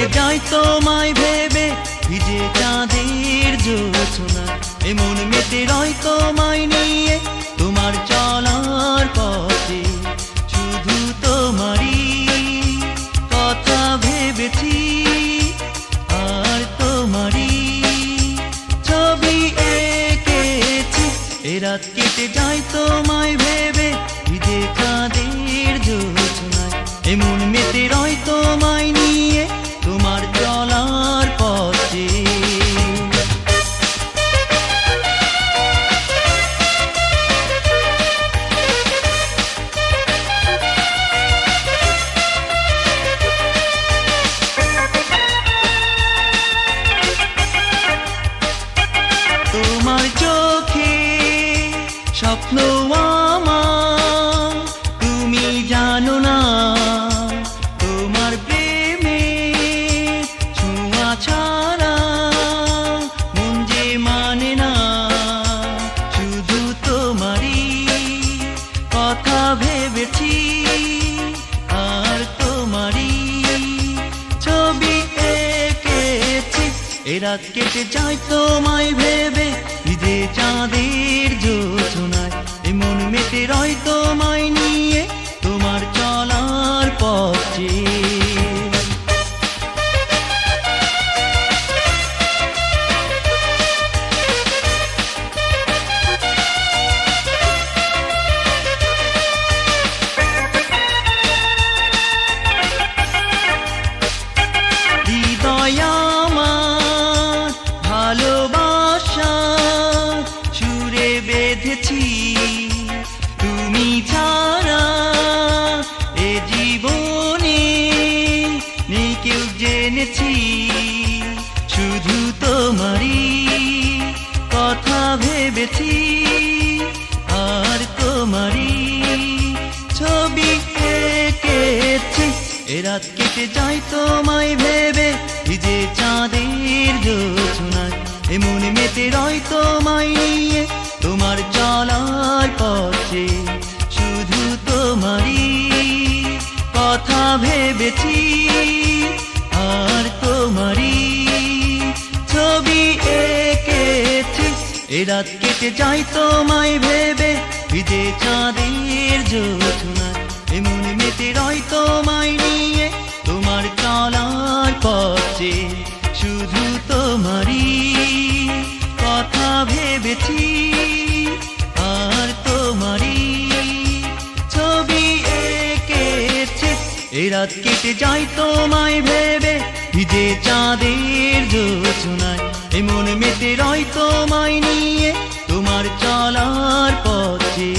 কেটে যায় তোমায় ভেবে ভিজে চাঁদের জোছনা এমন মেতে রয় তোমায় নিয়ে তোমার চলার পথে শুধু তোমারই কথা ভেবেছি আর তোমারই ছবি এঁকেছি এ রাত কেটে যায় তোমায় ভেবে ভিজে চাঁদের জোছনায় এমন মেতে রয় তোমায় নিয়ে তোমার চলার পথে তোমার চোখে স্বপ্ন আমার তুমি জানো না তোমার প্রেমে ছোঁয়া ছাড়া মন যে মানে না শুধু তোমারই কথা ভেবেছি আর তোমারই ছবি এঁকেছি এ রাত কেটে যায় তোমায় ভেবে ভিজে চাঁদের জোছনায় এমন মেতে রয় তোমায় নিয়ে তোমার চলার পথে হৃদয় আমার ভালোবাসা সুরে বেঁধেছি তুমি ছাড়া এ জীবনে নেই কেউ জেনেছি শুধু তোমারই কথা ভেবেছি আর তোমারই ছবি এঁকেছি এ রাত কেটে যায় তোমায় ভেবে ভিজে চাঁদের জোছনায় এমন মেতে রয় তোমায় নিয়ে তোমার চলার পথে শুধু তোমারই কথা ভেবেছি আর তোমারই ছবি এঁকেছি এ রাত কেটে যায় তোমায় ভেবে ভিজে চাঁদের জোছনায় এমন মেতে রয় তোমায় নিয়ে তোমার চলার পথে শুধু তোমারই কথা ভেবেছি আর তোমারই ছবি এঁকেছি এ রাত কেটে যায় তোমায় ভেবে ভিজে চাঁদের জোছনায় এমন মেতে রয় তোমায় নিয়ে তোমার চলার পথে।